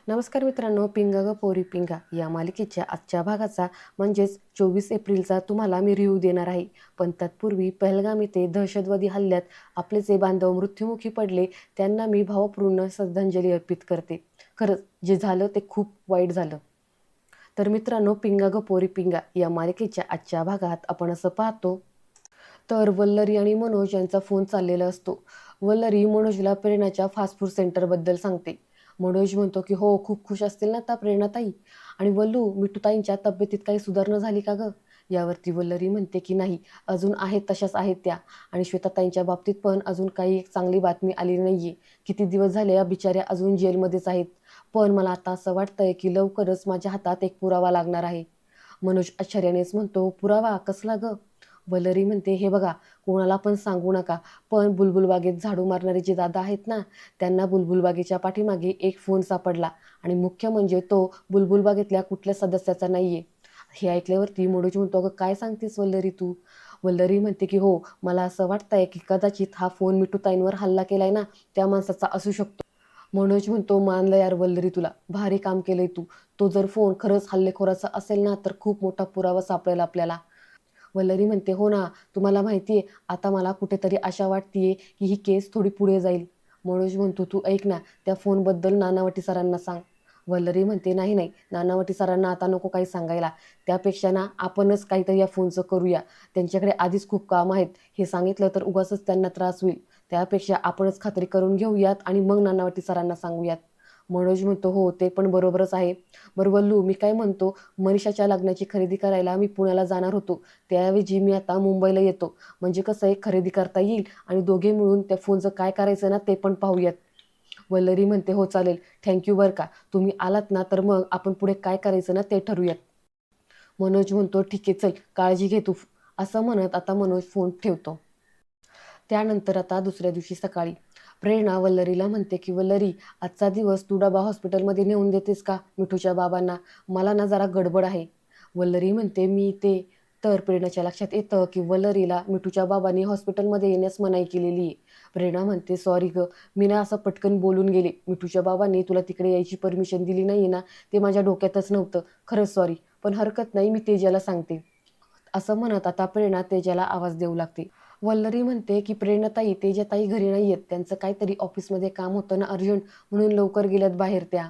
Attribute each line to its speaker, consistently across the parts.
Speaker 1: नमस्कार मित्रांनो, पिंगा ग पोरी पिंगा या मालिकेच्या आजच्या भागाचा म्हणजेच 24 एप्रिलचा तुम्हाला मी रिव्ह्यू देणार आहे. पण तत्पूर्वी पहलगाम येथे दहशतवादी हल्ल्यात आपले जे बांधव मृत्युमुखी पडले त्यांना मी भावपूर्ण श्रद्धांजली अर्पित करते. खरंच जे झालं ते खूप वाईट झालं. तर मित्रांनो, पिंगा ग पोरी पिंगा या मालिकेच्या आजच्या भागात आपण असं पाहतो तर वल्लरी आणि मनोज यांचा फोन चाललेला असतो. वल्लरी मनोजला प्रेरणाच्या फास्ट फूड सेंटरबद्दल सांगते. मनोज म्हणतो की हो, खूप खुश असतील ना आता प्रेरणाताई. आणि वल्लू, मिठूताईंच्या तब्येतीत काही सुधारणा झाली का गं? यावरती वल्लरी म्हणते की नाही, अजून आहेत तशाच आहेत त्या. आणि श्वेताताईंच्या बाबतीत पण अजून काही एक चांगली बातमी आली नाहीये. किती दिवस झाले या बिचाऱ्या अजून जेलमध्येच आहेत. पण मला आता असं वाटतंय की लवकरच माझ्या हातात एक पुरावा लागणार आहे. मनोज आश्चर्यानेच म्हणतो, पुरावा कसला गं? वल्लरी म्हणते, हे बघा, कोणाला पण सांगू नका, पण बुलबुलबागेत झाडू मारणारे जे दादा आहेत ना, त्यांना बुलबुलबागेच्या पाठीमागे एक फोन सापडला आणि मुख्य म्हणजे तो बुलबुलबागेतल्या कुठल्या सदस्याचा नाहीये. हे ऐकल्यावरती मनोज म्हणतो, अगं काय सांगतेस वल्लरी तू? वल्लरी म्हणते की हो, मला असं वाटतंय की कदाचित हा फोन मिठूताईंवर हल्ला केलाय ना, त्या माणसाचा असू शकतो. मनोज म्हणतो, मानलं यार वल्लरी तुला, भारी काम केलंय तू. तो जर फोन खरंच हल्लेखोराचा असेल ना, तर खूप मोठा पुरावा सापडेल आपल्याला. वल्लरी म्हणते, हो ना, तुम्हाला माहिती आहे, आता मला कुठेतरी आशा वाटतीये की ही केस थोडी पुढे जाईल. मनोज म्हणतो, तू ऐक ना, त्या फोनबद्दल नानावटी सरांना सांग. वल्लरी म्हणते, नाही नाही, नानावटी सरांना आता नको काही सांगायला. त्यापेक्षा ना आपणच काहीतरी या फोनचं करूया. त्यांच्याकडे आधीच खूप काम आहेत. हे सांगितलं तर उगाचच त्यांना त्रास होईल. त्यापेक्षा आपणच खात्री करून घेऊयात आणि मग नानावटी सरांना सांगूयात. मनोज म्हणतो, हो ते पण बरोबरच आहे. बरं वल्लू, मी काय म्हणतो, मनीषाच्या लग्नाची खरेदी करायला मी पुण्याला जाणार होतो. त्याऐवजी मी आता मुंबईला येतो. म्हणजे कसं आहे, खरेदी करता येईल आणि दोघे मिळून त्या फोनचं काय करायचं ना ते पण पाहूयात. वल्लरी म्हणते, हो चालेल, थँक्यू बरं का. तुम्ही आलात ना तर मग आपण पुढे काय करायचं ना ते ठरवूयात. मनोज म्हणतो, ठीक आहे, चल काळजी घे तू. असं म्हणत आता मनोज फोन ठेवतो. त्यानंतर आता दुसऱ्या दिवशी सकाळी प्रेरणा वल्लरीला म्हणते की वल्लरी, आजचा दिवस तू डबा हॉस्पिटलमध्ये नेऊन देतेस का मिठूच्या बाबांना? मला ना जरा गडबड आहे. वल्लरी म्हणते, मी ते. तर प्रेरणाच्या लक्षात येतं की वल्लरीला मिठूच्या बाबांनी हॉस्पिटलमध्ये येण्यास मनाई केलेली आहे. प्रेरणा म्हणते, सॉरी ग, मी ना असं पटकन बोलून गेले. मिठूच्या बाबांनी तुला तिकडे यायची परमिशन दिली नाही ना, ते माझ्या डोक्यातच नव्हतं. खरंच सॉरी, पण हरकत नाही, मी तेजाला सांगते. असं म्हणत आता प्रेरणा तेजाला आवाज देऊ लागते. वल्लरी म्हणते की प्रेरणाताई, तेजाताई घरी नाही आहेत, त्यांचं काहीतरी ऑफिसमध्ये काम होतं ना अर्जंट, म्हणून लवकर गेल्यात बाहेर त्या.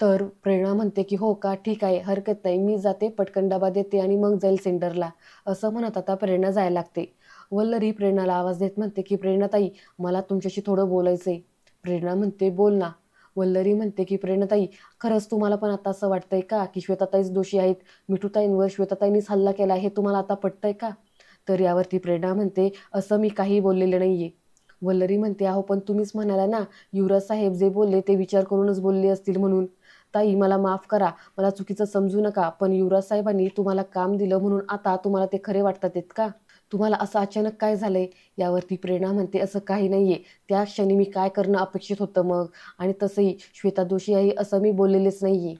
Speaker 1: तर प्रेरणा म्हणते की हो का, ठीक आहे, हरकत नाही, मी जाते, पटकन डबा देते आणि मग जाईल सेंटरला. असं म्हणत आता प्रेरणा जायला लागते. वल्लरी प्रेरणाला आवाज देत म्हणते की प्रेरणाताई, मला तुमच्याशी थोडं बोलायचंय. प्रेरणा म्हणते, बोल ना. वल्लरी म्हणते की प्रेरणाताई, खरंच तुम्हाला पण आता असं वाटतंय का की श्वेताताईच दोषी आहेत? मिठूताईंवर श्वेताताईंनीच हल्ला केला, हे तुम्हाला आता पटतंय का? तर यावरती प्रेरणा म्हणते, असं मी काही बोललेलं नाहीये. वल्लरी म्हणते, अहो पण तुम्हीच म्हणाला ना, युवराज साहेब जे बोलले ते विचार करूनच बोलले असतील म्हणून. ताई मला माफ करा, मला चुकीचं समजू नका, पण युवराज साहेबांनी तुम्हाला काम दिलं म्हणून आता तुम्हाला ते खरे वाटतात आहेत का? तुम्हाला असं अचानक काय झालंय? यावरती प्रेरणा म्हणते, असं काही नाहीये. त्या क्षणी मी काय करणं अपेक्षित होतं मग? आणि तसंही श्वेता दोषी आहे असं मी बोललेलेच नाहीये.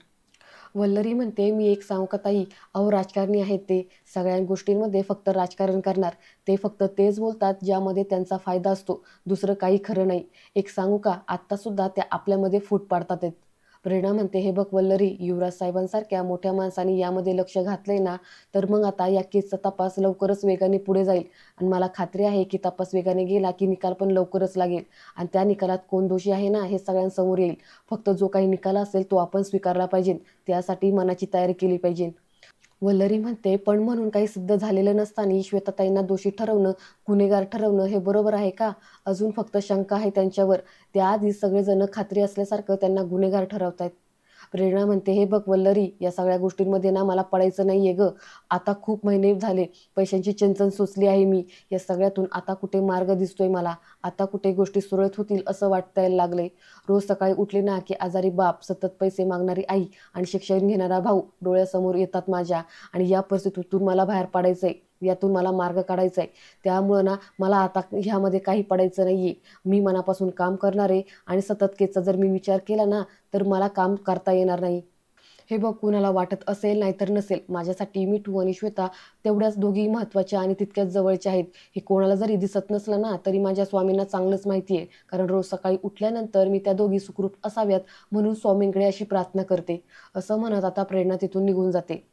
Speaker 1: वल्लरी म्हणते, मी एक सांगू का ताई, अहो राजकारणी आहेत ते, सगळ्या गोष्टींमध्ये फक्त राजकारण करणार. ते फक्त तेच बोलतात ज्यामध्ये त्यांचा फायदा असतो, दुसरं काही खरं नाही. एक सांगू का, आत्तासुद्धा त्या आपल्यामध्ये फूट पाडतात आहेत. प्रेरणा म्हणते, हे बघ वल्लरी, युवराज साहेबांसारख्या मोठ्या माणसाने यामध्ये लक्ष घातलंय ना, तर मग आता या केसचा तपास लवकरच वेगाने पुढे जाईल. आणि मला खात्री आहे की तपास वेगाने गेला की निकाल पण लवकरच लागेल. आणि त्या निकालात कोण दोषी आहे ना हे सगळ्यांसमोर येईल. फक्त जो काही निकाल असेल तो आपण स्वीकारला पाहिजे. त्यासाठी मनाची तयारी केली पाहिजे. वल्लरी म्हणते, पण म्हणून काही सिद्ध झालेलं नसताना श्वेताताईंना दोषी ठरवणं, गुन्हेगार ठरवणं हे बरोबर आहे का? अजून फक्त शंका आहे त्यांच्यावर. त्याआधीच सगळेजण खात्री असल्यासारखं त्यांना गुन्हेगार ठरवतायत. प्रेरणा म्हणते, हे बघ वल्लरी, या सगळ्या गोष्टींमध्ये ना मला पडायचं नाहीये ग. आता खूप महिने झाले, पैशांची चणचण सोसली आहे मी. या सगळ्यातून आता कुठे मार्ग दिसतोय मला. आता कुठे गोष्टी सुरळीत होतील असं वाटायला लागलंय. रोज सकाळी उठले ना की आजारी बाप, सतत पैसे मागणारी आई आणि शिक्षण घेणारा भाऊ डोळ्यासमोर येतात माझ्या. आणि या परिस्थितीतून मला बाहेर पडायचंय, यातून मला मार्ग काढायचा आहे. त्यामुळं ना मला आता ह्यामध्ये काही पडायचं नाहीये. मी मनापासून काम करणार आहे आणि सतत केसचा जर मी विचार केला ना, तर मला काम करता येणार नाही. हे बघ, कुणाला वाटत असेल नाहीतर नसेल, माझ्यासाठी मिठू आणि श्वेता तेवढ्याच दोघी महत्त्वाच्या आणि तितक्याच जवळच्या आहेत. हे कोणाला जरी दिसत नसलं ना, तरी माझ्या स्वामींना चांगलंच माहिती आहे. कारण रोज सकाळी उठल्यानंतर मी त्या दोघी सुखरूप असाव्यात म्हणून स्वामींकडे अशी प्रार्थना करते. असं म्हणत आता प्रेरणा तिथून निघून जाते.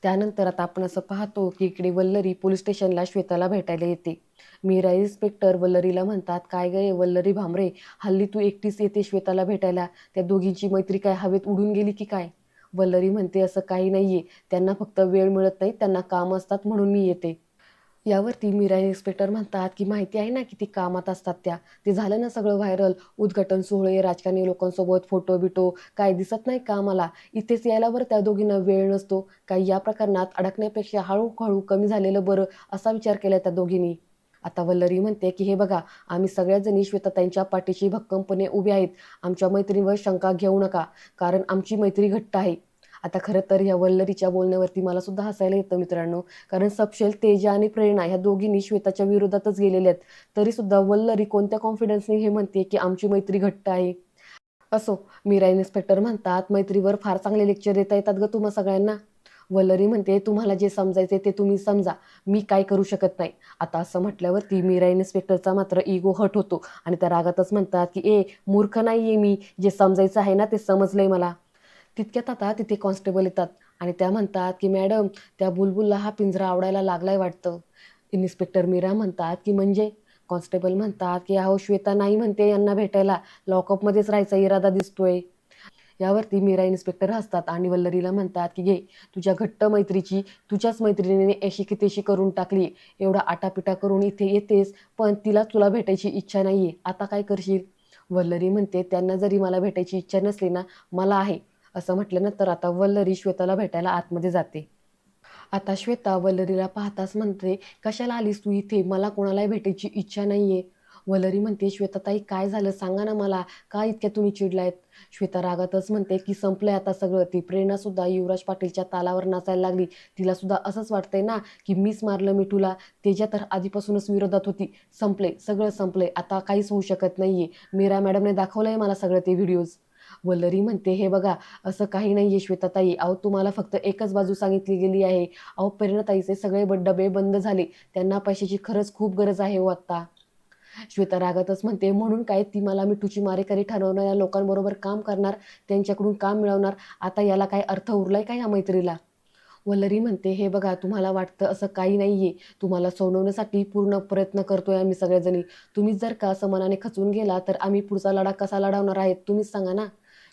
Speaker 1: त्यानंतर आता आपण असं पाहतो की इकडे वल्लरी पोलीस स्टेशनला श्वेताला भेटायला येते. मीरा इन्स्पेक्टर वल्लरीला म्हणतात, काय गे वल्लरी भांबरे, हल्ली तू एकटीच येते श्वेताला भेटायला? त्या दोघींची मैत्री काय हवेत उडून गेली की काय? वल्लरी म्हणते, असं काही नाहीये, त्यांना फक्त वेळ मिळत नाही, त्यांना काम असतात म्हणून मी येते. यावरती मीरा इन्स्पेक्टर म्हणतात की माहिती आहे ना किती कामात असतात त्या. ते झालं ना सगळं व्हायरल, उद्घाटन सोहळे, राजकारणी लोकांसोबत फोटो बिटो, काय दिसत नाही का आम्हाला? इथेच यायला बरं त्या दोघींना वेळ नसतो. काही या प्रकरणात अडकण्यापेक्षा हळूहळू कमी झालेलं बरं, असा विचार केला त्या दोघींनी. आता वल्लरी म्हणते की हे बघा, आम्ही सगळ्याच जणी श्वेताताईंच्या पाठीशी भक्कमपणे उभे आहेत. आमच्या मैत्रीवर शंका घेऊ नका, कारण आमची मैत्री घट्ट आहे. आता खरं तर या वल्लरीच्या बोलण्यावरती मला सुद्धा हसायला येतं मित्रांनो. कारण सपशेल तेजा आणि प्रेरणा ह्या दोघींनी श्वेताच्या विरोधातच गेलेल्या आहेत. तरी सुद्धा वल्लरी कोणत्या कॉन्फिडन्सने हे म्हणते की आमची मैत्री घट्ट आहे. असो, मीरा इन्स्पेक्टर म्हणतात, मैत्रीवर फार चांगले लेक्चर देता येतात ग तुम्हा सगळ्यांना. वल्लरी म्हणते, तुम्हाला जे समजायचे ते तुम्ही समजा, मी काय करू शकत नाही. आता असं म्हटल्यावरती मीरा इन्स्पेक्टरचा मात्र इगो हट होतो आणि त्या रागातच म्हणतात की ए मूर्ख नाहीये मी, जे समजायचं आहे ना ते समजलंय मला. तितक्यात आता तिथे कॉन्स्टेबल येतात आणि त्या म्हणतात की मॅडम, त्या बुलबुलला हा पिंजरा आवडायला लागलाय वाटतं. इन्स्पेक्टर मीरा म्हणतात की म्हणजे? कॉन्स्टेबल म्हणतात की अहो श्वेता नाही म्हणते यांना भेटायला, लॉकअपमध्येच राहायचा इरादा दिसतोय. यावरती मीरा इन्स्पेक्टर हसतात आणि वल्लरीला म्हणतात की घे, तुझ्या घट्ट मैत्रीची तुझ्याच मैत्रिणीने अशी की तेशी करून टाकली. एवढा आटापिटा करून इथे येतेस, पण तिला तुला भेटायची इच्छा नाहीये, आता काय करशील? वल्लरी म्हणते, त्यांना जरी मला भेटायची इच्छा नसली ना, मला आहे. असं म्हटल्यानंतर आता वल्लरी श्वेताला भेटायला आतमध्ये जाते. आता श्वेता वल्लरीला पाहताच म्हणते, कशाला आलीस तू इथे? मला कोणालाही भेटायची इच्छा नाहीये. वल्लरी म्हणते, श्वेताताई काय झालं सांगा ना मला, का इतक्या तुम्ही चिडलायत? श्वेता रागातच म्हणते की संपलंय आता सगळं. ती प्रेरणा सुद्धा युवराज पाटीलच्या तालावर नाचायला लागली. तिला सुद्धा असंच वाटतंय ना की मीच मारलं मिठूला. तेजा तर आधीपासूनच विरोधात होती. संपलंय, सगळं संपलंय, आता काहीच होऊ शकत नाहीये. मीरा मॅडमने दाखवलंय मला सगळं ते व्हिडिओज. वल्लरी म्हणते, हे बघा, असं काही नाहीये श्वेताताई, अहो तुम्हाला फक्त एकच बाजू सांगितली गेली आहे. अहो प्रेरणाताईचे सगळे डबे बंद झाले, त्यांना पैशाची खरंच खूप गरज आहे हो आत्ता. श्वेता रागातच म्हणते, म्हणून काय ती मला मिठूची मारेकरी ठरवणाऱ्या लोकांबरोबर काम करणार, त्यांच्याकडून काम मिळवणार? आता याला काय अर्थ उरलाय का या मैत्रीला? वल्लरी म्हणते, हे बघा, तुम्हाला वाटतं असं काही नाहीये. तुम्हाला सोडवण्यासाठी पूर्ण प्रयत्न करतोय आम्ही सगळ्याजणी. तुम्हीच जर का असं मनाने खचून गेला तर आम्ही पुढचा लढा कसा लढवणार आहेत तुम्हीच सांगा ना.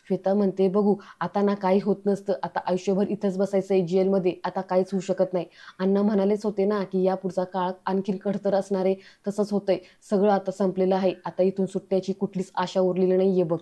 Speaker 1: श्वेता म्हणते, बघू, आता ना काही होत नसतं, आता आयुष्यभर इथंच बसायचंय जेलमध्ये, आता काहीच होऊ शकत नाही. अण्णा म्हणालेच होते ना की या पुढचा काळ आणखीन खडतर असणार आहे. तसंच होतंय, सगळं आता संपलेलं आहे. आता इथून सुटण्याची कुठलीच आशा उरलेली नाहीये बघ.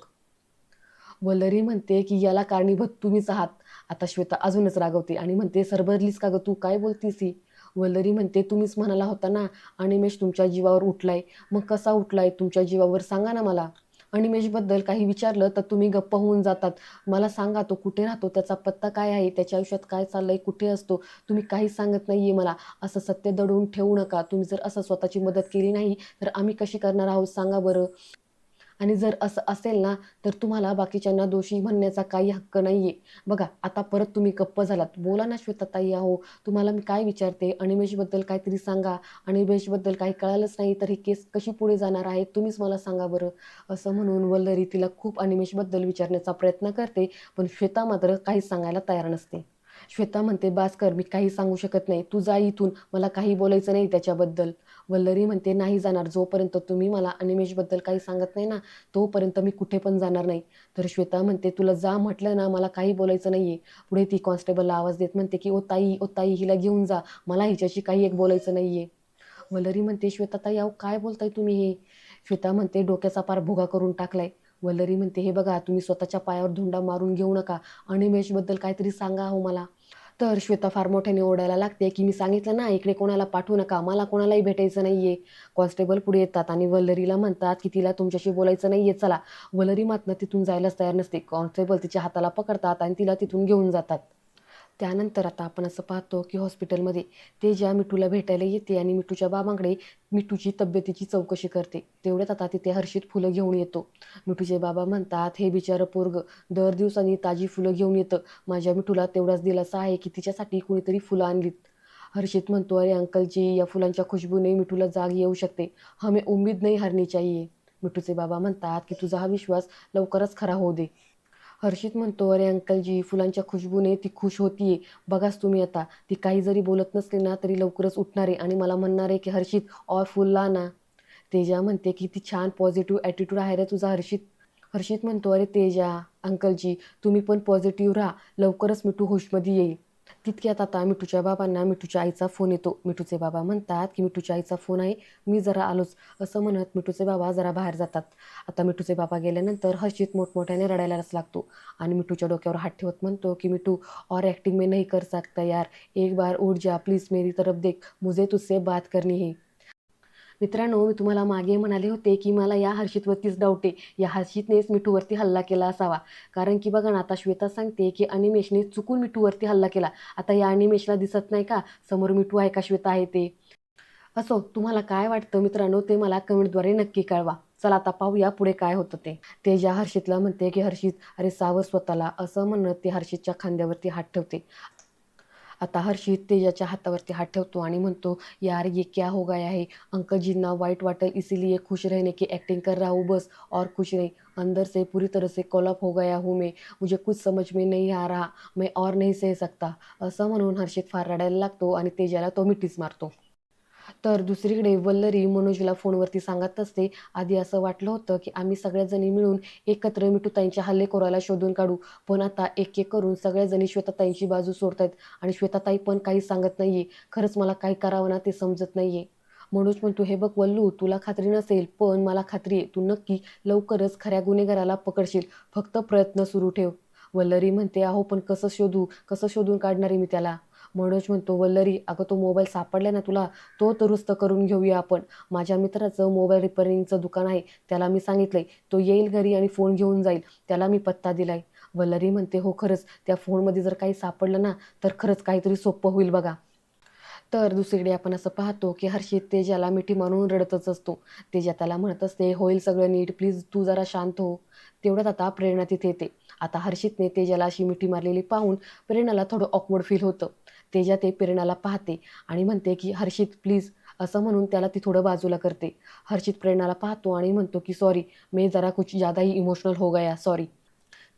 Speaker 1: वल्लरी म्हणते की याला कारणीभूत तुम्हीच आहात. आता श्वेता अजूनच रागवते आणि म्हणते, सरभरलीस का ग तू, काय बोलतीस ही? वल्लरी म्हणते, तुम्हीच म्हणाला होता ना अनिमेष तुमच्या जीवावर उठलाय. मग कसा उठलाय तुमच्या जीवावर सांगा ना मला. अनिमेषबद्दल काही विचारलं तर तुम्ही गप्प होऊन जातात. मला सांगा, तो कुठे राहतो, त्याचा पत्ता काय आहे, त्याच्या आयुष्यात काय चाललंय, कुठे असतो? तुम्ही काहीच सांगत नाहीये मला. असं सत्य दडवून ठेवू नका. तुम्ही जर असं स्वतःची मदत केली नाही तर आम्ही कशी करणार आहोत सांगा बरं. आणि जर असं असेल ना, तर तुम्हाला बाकीच्यांना दोषी म्हणण्याचा काही हक्क नाहीये. बघा, आता परत तुम्ही गप्प झालात. बोला ना श्वेताताई, अहो तुम्हाला मी काय विचारते, अनिमेषबद्दल काहीतरी सांगा. अनिमेषबद्दल काही कळालंच नाही तर ही केस कशी पुढे जाणार आहे तुम्हीच मला सांगा बरं. असं म्हणून वल्लरी तिला खूप अनिमेषबद्दल विचारण्याचा प्रयत्न करते, पण श्वेता मात्र काहीच सांगायला तयार नसते. श्वेता म्हणते, भास्कर, मी काही सांगू शकत नाही, तू जा इथून, मला काही बोलायचं नाही त्याच्याबद्दल. वल्लरी म्हणते, नाही जाणार. जोपर्यंत तुम्ही मला अनिमेषबद्दल काही सांगत नाही ना, तोपर्यंत मी कुठे पण जाणार नाही. तर श्वेता म्हणते, तुला जा म्हटलं ना, मला काही बोलायचं नाहीये. पुढे ती कॉन्स्टेबलला आवाज देत म्हणते की ओ ताई, ओ ताई, हिला घेऊन जा, मला हिच्याशी काही एक बोलायचं नाहीये. वल्लरी म्हणते, श्वेताताई, अहो काय बोलताय तुम्ही हे? श्वेता म्हणते, डोक्याचा पार भुगा करून टाकलाय. वल्लरी म्हणते, हे बघा, तुम्ही स्वतःच्या पायावर धुंडा मारून घेऊ नका. अनिमेषबद्दल काहीतरी सांगा हो मला. तर श्वेता फार मोठ्याने ओरडायला लागते की मी सांगितलं ना, इकडे कोणाला पाठवू नका, मला कोणालाही भेटायचं नाहीये. कॉन्स्टेबल पुढे येतात आणि वल्लरीला म्हणतात की तिला तुमच्याशी बोलायचं नाहीये, चला. वल्लरी मात्र तिथून जायलाच तयार नसते. कॉन्स्टेबल तिच्या हाताला पकडतात आणि तिला तिथून घेऊन जातात. त्यानंतर आता आपण असं पाहतो की हॉस्पिटलमध्ये तेजा मिठूला भेटायला येते आणि मिठूच्या बाबांकडे मिठूची तब्येतीची चौकशी करते. तेवढ्यात आता तिथे हर्षित फुलं घेऊन येतो. मिठूचे बाबा म्हणतात, हे बिचारं पोरगं दर दिवसांनी ताजी फुलं घेऊन येतं. माझ्या मिठूला तेवढाच दिलासा आहे की तिच्यासाठी कुणीतरी फुलं आणलीत. हर्षित म्हणतो, अरे अंकल जी, या फुलांच्या खुशबूने मिठूला जाग येऊ शकते. हमें उम्मीद नहीं हारनी चाहिए. मिठूचे बाबा म्हणतात की तुझा हा विश्वास लवकरच खरा होऊ दे. हर्षित म्हणतो, अरे अंकलजी, फुलांच्या खुशबूने ती खुश होतीये. बघाच तुम्ही आता, ती काही जरी बोलत नसली ना तरी लवकरच उठणार आहे आणि मला म्हणणार आहे की हर्षित और फुल ला ना. तेजा म्हणते, किती छान पॉझिटिव्ह ॲटिट्यूड आहे रे तुझा हर्षित. हर्षित म्हणतो, अरे तेजा अंकलजी, तुम्ही पण पॉझिटिव्ह राहा, लवकरच मिठू होशमध्ये येईल. तितक्यात आता मिठूच्या बाबांना मिठूच्या आईचा फोन येतो. मिठूचे बाबा म्हणतात की मिठूच्या आईचा फोन आहे, मी जरा आलोच. असं म्हणत मिठूचे बाबा जरा बाहेर जातात. आता मिठूचे बाबा गेल्यानंतर हर्षित मोठमोठ्याने रडायलाच लागतो आणि मिठूच्या डोक्यावर हात ठेवत म्हणतो की मिठू, और ॲक्टिंग में नहीं कर सकता यार, एक बार उठ जा प्लीज, मेरी तरफ देख, मुझे तुझसे बात करनी है. मित्रांनो, मी तुम्हाला मागे म्हणाले होते की मला या हर्षितवरतीच डाऊट आहे. या हर्षितनेच मिठूवरती हल्ला केला असावा. कारण की बघा ना, आता श्वेता सांगते की अनिमेषने चुकून मिठूवरती हल्ला केला. आता या अनिमेषला दिसत नाही का समोर मिठू आहे का श्वेता आहे ते. असो, तुम्हाला काय वाटतं मित्रांनो, ते मला कमेंटद्वारे नक्की कळवा. चला आता पाहूया पुढे काय होतं ते. तेजा हर्षितला म्हणते की हर्षित, अरे सावध स्वतःला. असं म्हणत ते हर्षितच्या खांद्यावरती हात ठेवते. आता हर्षित तेजाच्या हातावरती हात ठेवतो आणि म्हणतो, यार ये क्या हो गया है, अंकल जींना वाइट वाटर इसीलिए खुश रहने की एक्टिंग कर रहा हूँ बस, और कुछ नहीं. अंदर से पूरी तरह से कोलॅप हो गया हूँ मैं, मुझे कुछ समझ में नहीं आ रहा, मैं और नहीं सह सकता. असं म्हणून हर्षित फार रडायला लागतो आणि तेजाला तो मिठीच मारतो. तर दुसरीकडे वल्लरी मनोजला फोनवरती सांगत असते, आधी असं वाटलं होतं की आम्ही सगळ्याजणी मिळून एकत्र मिठूताईंच्या हल्लेखोराला शोधून काढू, पण आता एक एक करून सगळ्याजणी श्वेताताईंची बाजू सोडतायत आणि श्वेताताई पण काही सांगत नाहीये. खरंच मला काय करावं ना ते समजत नाहीये. मनोज म्हणतो, हे बघ वल्लू, तुला खात्री नसेल पण मला खात्री आहे, तू नक्की लवकरच खऱ्या गुन्हेगाराला पकडशील, फक्त प्रयत्न सुरू ठेव. वल्लरी म्हणते, अहो पण कसं शोधू, कसं शोधून काढणार आहे मी त्याला. मनोज म्हणतो, वल्लरी अगं तो मोबाईल सापडला ना तुला, तो दुरुस्त करून घेऊया आपण. माझ्या मित्राचं मोबाईल रिपेअरिंगचं दुकान आहे, त्याला मी सांगितलंय, तो येईल घरी आणि फोन घेऊन जाईल. त्याला मी पत्ता दिलाय. वल्लरी म्हणते, हो खरंच त्या फोनमध्ये जर काही सापडलं ना तर खरंच काहीतरी सोपं होईल बघा. तर दुसरीकडे आपण असं पाहतो की हर्षित तेजाला मिठी मारून रडतच असतो. तेजा त्याला म्हणत असते, होईल सगळं नीट, प्लीज तू जरा शांत हो. तेवढ्यात आता प्रेरणा तिथे येते. आता हर्षितने तेजाला अशी मिठी मारलेली पाहून प्रेरणाला थोडं ऑकवर्ड फील होतं. तेजा ते प्रेरणाला पाहते आणि म्हणते की हर्षित प्लीज, असं म्हणून त्याला ती थोडं बाजूला करते. हर्षित प्रेरणाला पाहतो आणि म्हणतो की सॉरी, मैं जरा कुछ ज़्यादा ही इमोशनल हो गया, सॉरी.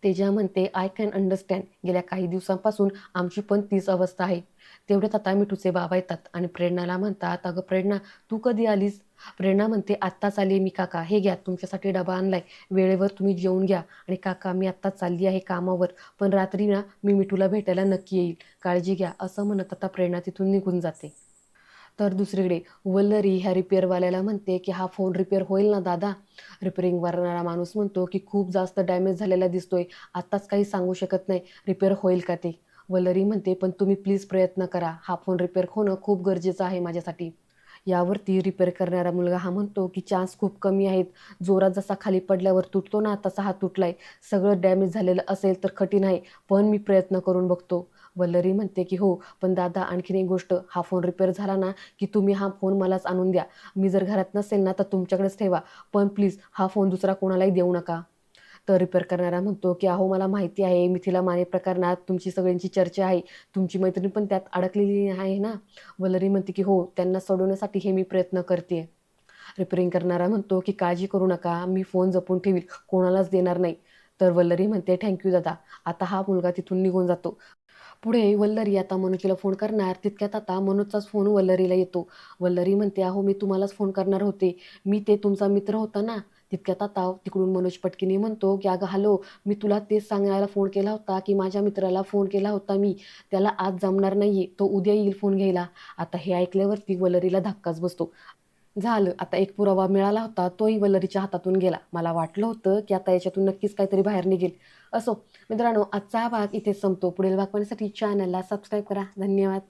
Speaker 1: तेजा म्हणते, आय कॅन अंडरस्टँड, गेल्या काही दिवसांपासून आमची पण तीच अवस्था आहे. तेवढ्यात आता मिठूचे बाबा येतात आणि प्रेरणाला म्हणतात, अगं प्रेरणा, तू कधी आलीस. प्रेरणा म्हणते, आत्ताच आली मी काका, हे घ्या तुमच्यासाठी डबा आणलाय, वेळेवर तुम्ही जेवून घ्या. आणि काका मी आत्ताच चालली आहे कामावर, पण रात्री ना मी मिठूला भेटायला नक्की येईल, काळजी घ्या. असं म्हणत आता प्रेरणा तिथून निघून जाते. तर दुसरीकडे वल्लरी ह्या रिपेअरवाल्याला म्हणते की हा फोन रिपेअर होईल ना दादा. रिपेअरिंग करणारा माणूस म्हणतो की खूप जास्त डॅमेज झालेला दिसतोय, आत्ताच काही सांगू शकत नाही, रिपेअर होईल का ते. वल्लरी म्हणते, पण तुम्ही प्लीज प्रयत्न करा, हा फोन रिपेअर होणं खूप गरजेचं आहे माझ्यासाठी. यावरती रिपेअर करणारा मुलगा हा म्हणतो की चान्स खूप कमी आहेत, जोरात जसा खाली पडल्यावर तुटतो ना तसा हा तुटलाय, सगळं डॅमेज झालेलं असेल तर कठीण आहे, पण मी प्रयत्न करून बघतो. वल्लरी म्हणते की हो, पण दादा आणखीन एक गोष्ट, हा फोन रिपेअर झाला ना की तुम्ही हा फोन मलाच आणून द्या. मी जर घरात नसेल ना तर तुमच्याकडेच ठेवा, पण प्लीज हा फोन दुसरा कोणालाही देऊ नका. तर रिपेअर करणारा म्हणतो की अहो मला माहिती आहे, मिथिला माने प्रकरणात तुमची सगळ्यांची चर्चा आहे, तुमची मैत्रीण पण त्यात अडकलेली आहे ना. वल्लरी म्हणते की हो, त्यांना सोडवण्यासाठी हे मी प्रयत्न करते. रिपेअरिंग करणारा म्हणतो की काळजी करू नका, मी फोन जपून ठेवील, कोणालाच देणार नाही. तर वल्लरी म्हणते, थँक्यू दादा. आता हा मुलगा तिथून निघून जातो. पुढे वल्लरी आता मनोजला फोन करणार, तितक्यात आता मनोजचाच फोन वल्लरीला येतो. वल्लरी म्हणते, अहो मी तुम्हालाच फोन करणार होते, मी ते तुमचा मित्र होता ना. तितक्यात आता तिकडून मनोज पटकीने म्हणतो की अगं हॅलो, मी तुला तेच सांगायला फोन केला होता की माझ्या मित्राला फोन केला होता मी, त्याला आज जमणार नाही, तो उद्या येईल फोन घ्यायला. आता हे ऐकल्यावरती वल्लरीला धक्काच बसतो. झालं, आता एक पुरावा मिळाला होता, तोही वल्लरीच्या हातातून गेला. मला वाटलं होतं की आता याच्यातून नक्कीच काहीतरी बाहेर निघेल. असो मित्रांनो, आजचा हा भाग इथेच संपतो. पुढील भाग पाहण्यासाठी चॅनलला सबस्क्राईब करा. धन्यवाद.